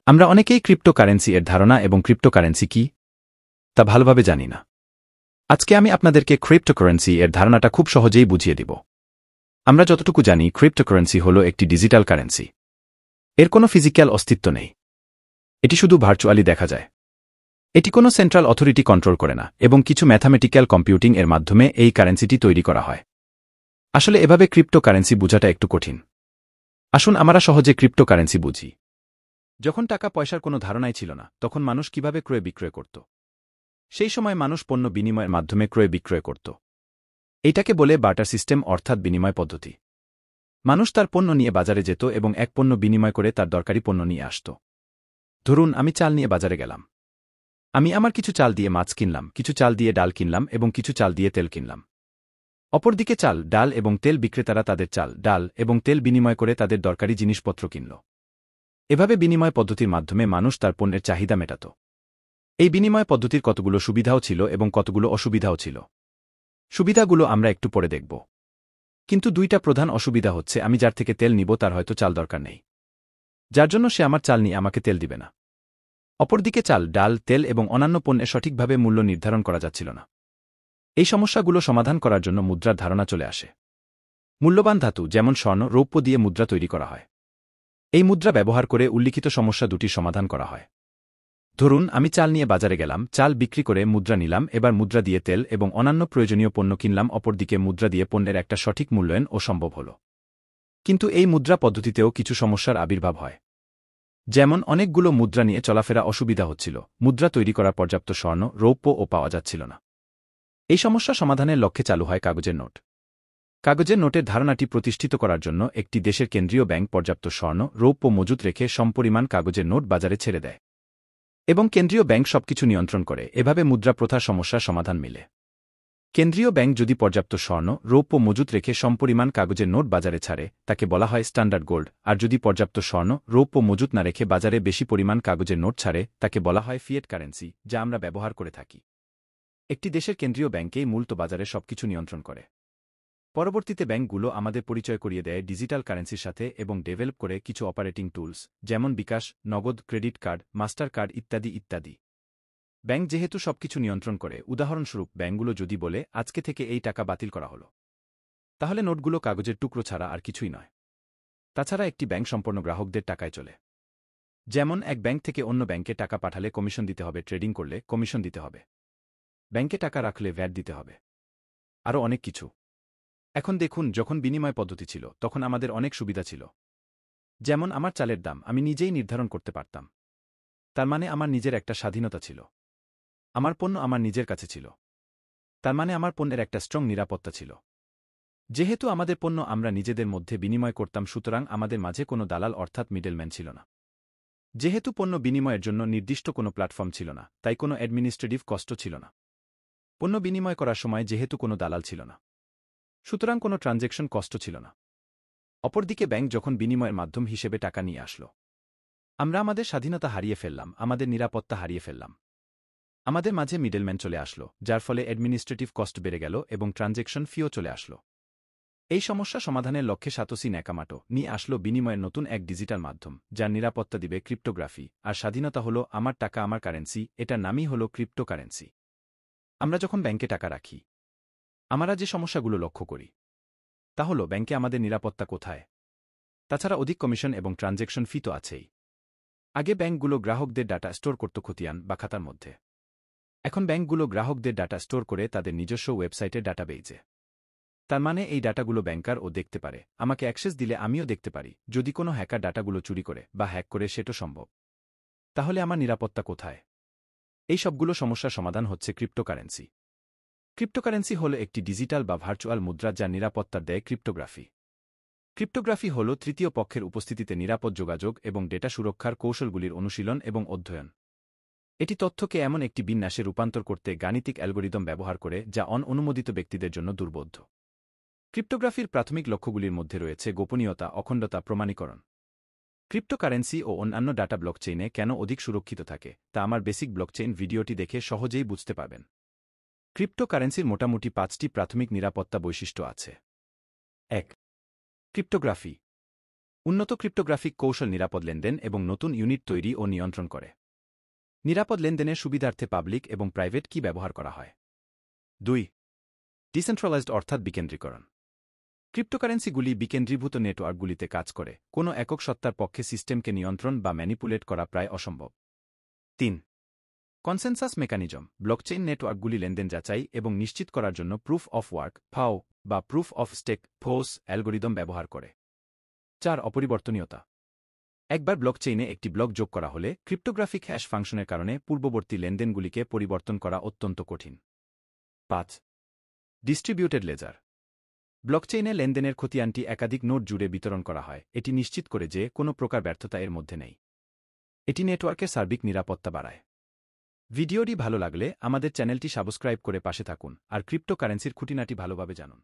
আমরা অনেকেই ক্রিপ্টোকারেন্সি এর ধারণা এবং ক্রিপ্টোকারেন্সি কি তা ভালোভাবে জানি না। আজকে আমি আপনাদেরকে ক্রিপ্টোকারেন্সি এর ধারণাটা খুব সহজেই বুঝিয়ে দিব। আমরা যতটুকু জানি ক্রিপ্টোকারেন্সি হল একটি ডিজিটাল কারেন্সি। এর কোনো ফিজিক্যাল অস্তিত্ব নেই। এটি শুধু ভার্চুয়ালি দেখা যায়। এটি কোনো সেন্ট্রাল অথরিটি কন্ট্রোল করে না এবং কিছু ম্যাথামেটিক্যাল কম্পিউটিং এর মাধ্যমে এই কারেন্সিটি তৈরি করা হয়। আসলে এভাবে ক্রিপ্টোকারেন্সি বোঝাটা একটু কঠিন। আসুন আমরা সহজে ক্রিপ্টোকারেন্সি বুঝি। যখন টাকা পয়সার কোনো ধারণাই ছিল না, তখন মানুষ কিভাবে ক্রয় বিক্রয় করত? সেই সময় মানুষ পণ্য বিনিময়ের মাধ্যমে ক্রয় বিক্রয় করত। এইটাকে বলে বার্টার সিস্টেম, অর্থাৎ বিনিময় পদ্ধতি। মানুষ তার পণ্য নিয়ে বাজারে যেত এবং এক পণ্য বিনিময় করে তার দরকারি পণ্য নিয়ে আসত। ধরুন, আমি চাল নিয়ে বাজারে গেলাম। আমি আমার কিছু চাল দিয়ে মাছ কিনলাম, কিছু চাল দিয়ে ডাল কিনলাম এবং কিছু চাল দিয়ে তেল কিনলাম। অপরদিকে চাল, ডাল এবং তেল বিক্রেতারা তাদের চাল, ডাল এবং তেল বিনিময় করে তাদের দরকারি জিনিসপত্র কিনল। এভাবে বিনিময় পদ্ধতির মাধ্যমে মানুষ তার পণ্যের চাহিদা মেটাত। এই বিনিময় পদ্ধতির কতগুলো সুবিধাও ছিল এবং কতগুলো অসুবিধাও ছিল। সুবিধাগুলো আমরা একটু পরে দেখব। কিন্তু দুইটা প্রধান অসুবিধা হচ্ছে, আমি যার থেকে তেল নিব তার হয়তো চাল দরকার নেই, যার জন্য সে আমার চাল নিয়ে আমাকে তেল দিবে না। অপরদিকে চাল, ডাল, তেল এবং অন্যান্য পণ্যের সঠিকভাবে মূল্য নির্ধারণ করা যাচ্ছিল না। এই সমস্যাগুলো সমাধান করার জন্য মুদ্রার ধারণা চলে আসে। মূল্যবান ধাতু যেমন স্বর্ণ, রৌপ্য দিয়ে মুদ্রা তৈরি করা হয়। এই মুদ্রা ব্যবহার করে উল্লিখিত সমস্যা দুটির সমাধান করা হয়। ধরুন, আমি চাল নিয়ে বাজারে গেলাম, চাল বিক্রি করে মুদ্রা নিলাম, এবার মুদ্রা দিয়ে তেল এবং অন্যান্য প্রয়োজনীয় পণ্য কিনলাম। অপরদিকে মুদ্রা দিয়ে পণ্যের একটা সঠিক মূল্যায়ন ও সম্ভব হল। কিন্তু এই মুদ্রা পদ্ধতিতেও কিছু সমস্যার আবির্ভাব হয়। যেমন, অনেকগুলো মুদ্রা নিয়ে চলাফেরা অসুবিধা হচ্ছিল, মুদ্রা তৈরি করার পর্যাপ্ত স্বর্ণ, রৌপ্য ও পাওয়া যাচ্ছিল না। এই সমস্যা সমাধানের লক্ষ্যে চালু হয় কাগজের নোট। কাগজের নোটের ধারণাটি প্রতিষ্ঠিত করার জন্য একটি দেশের কেন্দ্রীয় ব্যাংক পর্যাপ্ত স্বর্ণ, রৌপ্য মজুত রেখে সমপরিমাণ কাগজের নোট বাজারে ছেড়ে দেয় এবং কেন্দ্রীয় ব্যাংক সবকিছু নিয়ন্ত্রণ করে। এভাবে মুদ্রা প্রথার সমস্যার সমাধান মিলে। কেন্দ্রীয় ব্যাংক যদি পর্যাপ্ত স্বর্ণ, রৌপ্য মজুত রেখে সমপরিমাণ কাগজের নোট বাজারে ছাড়ে, তাকে বলা হয় স্ট্যান্ডার্ড গোল্ড। আর যদি পর্যাপ্ত স্বর্ণ, রৌপ্য মজুত না রেখে বাজারে বেশি পরিমাণ কাগজের নোট ছাড়ে, তাকে বলা হয় ফিয়েট কারেন্সি, যা আমরা ব্যবহার করে থাকি। একটি দেশের কেন্দ্রীয় ব্যাংকেই মূলত বাজারে সবকিছু নিয়ন্ত্রণ করে। পরবর্তীতে ব্যাংকগুলো আমাদের পরিচয় করিয়ে দেয় ডিজিটাল কারেন্সির সাথে এবং ডেভেলপ করে কিছু অপারেটিং টুলস, যেমন বিকাশ, নগদ, ক্রেডিট কার্ড, মাস্টার কার্ড ইত্যাদি ইত্যাদি। ব্যাংক যেহেতু সবকিছু নিয়ন্ত্রণ করে, উদাহরণস্বরূপ ব্যাংকগুলো যদি বলে আজকে থেকে এই টাকা বাতিল করা হলো, তাহলে নোটগুলো কাগজের টুকরো ছাড়া আর কিছুই নয়। তাছাড়া একটি ব্যাংক সম্পূর্ণ গ্রাহকদের টাকায় চলে। যেমন, এক ব্যাংক থেকে অন্য ব্যাংকে টাকা পাঠালে কমিশন দিতে হবে, ট্রেডিং করলে কমিশন দিতে হবে, ব্যাংকে টাকা রাখলে ভ্যাট দিতে হবে, আরও অনেক কিছু। এখন দেখুন, যখন বিনিময় পদ্ধতি ছিল তখন আমাদের অনেক সুবিধা ছিল। যেমন, আমার চালের দাম আমি নিজেই নির্ধারণ করতে পারতাম। তার মানে আমার নিজের একটা স্বাধীনতা ছিল। আমার পণ্য আমার নিজের কাছে ছিল। তার মানে আমার পণ্যের একটা স্ট্রং নিরাপত্তা ছিল। যেহেতু আমাদের পণ্য আমরা নিজেদের মধ্যে বিনিময় করতাম, সুতরাং আমাদের মাঝে কোনো দালাল অর্থাৎ মিডলম্যান ছিল না। যেহেতু পণ্য বিনিময়ের জন্য নির্দিষ্ট কোনো প্ল্যাটফর্ম ছিল না, তাই কোনো অ্যাডমিনিস্ট্রেটিভ কষ্ট ছিল না। পণ্য বিনিময় করার সময় যেহেতু কোনো দালাল ছিল না, সুতরাং কোনো ট্রানজ্যাকশন কষ্ট ছিল না। অপরদিকে ব্যাংক যখন বিনিময়ের মাধ্যম হিসেবে টাকা নিয়ে আসলো, আমরা আমাদের স্বাধীনতা হারিয়ে ফেললাম, আমাদের নিরাপত্তা হারিয়ে ফেললাম। আমাদের মাঝে মিডলম্যান চলে আসলো, যার ফলে অ্যাডমিনিস্ট্রেটিভ কস্ট বেড়ে গেল এবং ট্রানজ্যাকশন ফিও চলে আসলো। এই সমস্যা সমাধানের লক্ষ্যে সাতোশি নাকামোটো নিয়ে আসলো বিনিময়ের নতুন এক ডিজিটাল মাধ্যম, যার নিরাপত্তা দিবে ক্রিপ্টোগ্রাফি, আর স্বাধীনতা হলো আমার টাকা আমার কারেন্সি। এটার নামই হলো ক্রিপ্টোকারেন্সি। আমরা যখন ব্যাংকে টাকা রাখি, আমরা যে সমস্যাগুলো লক্ষ্য করি তা হলো, ব্যাংকে আমাদের নিরাপত্তা কোথায়? তাছাড়া অধিক কমিশন এবং ট্রানজ্যাকশন ফি তো আছেই। আগে ব্যাংকগুলো গ্রাহকদের ডাটা স্টোর করত খতিয়ান বা খাতার মধ্যে। এখন ব্যাংকগুলো গ্রাহকদের ডাটা স্টোর করে তাদের নিজস্ব ওয়েবসাইটে ডাটাবেইজে। তার মানে এই ডাটাগুলো ব্যাংকার ও দেখতে পারে, আমাকে অ্যাক্সেস দিলে আমিও দেখতে পারি। যদি কোনো হ্যাকার ডাটাগুলো চুরি করে বা হ্যাক করে, সেটা সম্ভব। তাহলে আমার নিরাপত্তা কোথায়? এই সবগুলো সমস্যার সমাধান হচ্ছে ক্রিপ্টোকারেন্সি। ক্রিপ্টোকারেন্সি হল একটি ডিজিটাল বা ভার্চুয়াল মুদ্রা, যা নিরাপত্তা দেয় ক্রিপ্টোগ্রাফি। ক্রিপ্টোগ্রাফি হল তৃতীয় পক্ষের উপস্থিতিতে নিরাপদ যোগাযোগ এবং ডেটা সুরক্ষার কৌশলগুলির অনুশীলন এবং অধ্যয়ন। এটি তথ্যকে এমন একটি বিন্যাসে রূপান্তর করতে গাণিতিক অ্যালগরিদম ব্যবহার করে, যা অনুমোদিত ব্যক্তিদের জন্য দুর্বোধ্য। ক্রিপ্টোগ্রাফির প্রাথমিক লক্ষ্যগুলির মধ্যে রয়েছে গোপনীয়তা, অখণ্ডতা, প্রমাণীকরণ। ক্রিপ্টোকারেন্সি ও অন্যান্য ডাটা ব্লকচেইনে কেন অধিক সুরক্ষিত থাকে তা আমার বেসিক ব্লকচেইন ভিডিওটি দেখে সহজেই বুঝতে পারবেন। ক্রিপ্টোকারেন্সির মোটামুটি 5টি প্রাথমিক নিরাপত্তা বৈশিষ্ট্য আছে। 1. ক্রিপ্টোগ্রাফি। উন্নত ক্রিপ্টোগ্রাফিক কৌশল নিরাপদ লেনদেন এবং নতুন ইউনিট তৈরি ও নিয়ন্ত্রণ করে। নিরাপদ লেনদেনের সুবিধার্থে পাবলিক এবং প্রাইভেট কি ব্যবহার করা হয়। 2. ডিসেন্ট্রালাইজড অর্থাৎ বিকেন্দ্রীকরণ। ক্রিপ্টোকারেন্সিগুলি বিকেন্দ্রীভূত নেটওয়ার্কগুলিতে কাজ করে, কোনো একক সত্তার পক্ষে সিস্টেমকে নিয়ন্ত্রণ বা ম্যানিপুলেট করা প্রায় অসম্ভব। 3. Consensus mechanism. ব্লকচেইন নেটওয়ার্কগুলি লেনদেন যাচাই এবং নিশ্চিত করার জন্য প্রুফ অফ ওয়ার্ক ফাও বা প্রুফ অফ স্টেক ফোস অ্যালগোরিদম ব্যবহার করে। 4. অপরিবর্তনীয়তা। একবার ব্লকচেইনে একটি ব্লক যোগ করা হলে ক্রিপ্টোগ্রাফিক হ্যাশ ফাংশনের কারণে পূর্ববর্তী লেনদেনগুলিকে পরিবর্তন করা অত্যন্ত কঠিন। 5. Distributed laser. ব্লকচেইনে লেনদেনের খতিয়ানটি একাধিক নোড জুড়ে বিতরণ করা হয়, এটি নিশ্চিত করে যে কোনো প্রকার ব্যর্থতা এর মধ্যে নেই। এটি নেটওয়ার্কের সার্বিক নিরাপত্তা বাড়ায়। ভিডিওটি ভালো লাগলে আমাদের চ্যানেলটি সাবস্ক্রাইব করে পাশে থাকুন আর ক্রিপ্টোকারেন্সির খুঁটিনাটি ভালোভাবে জানুন।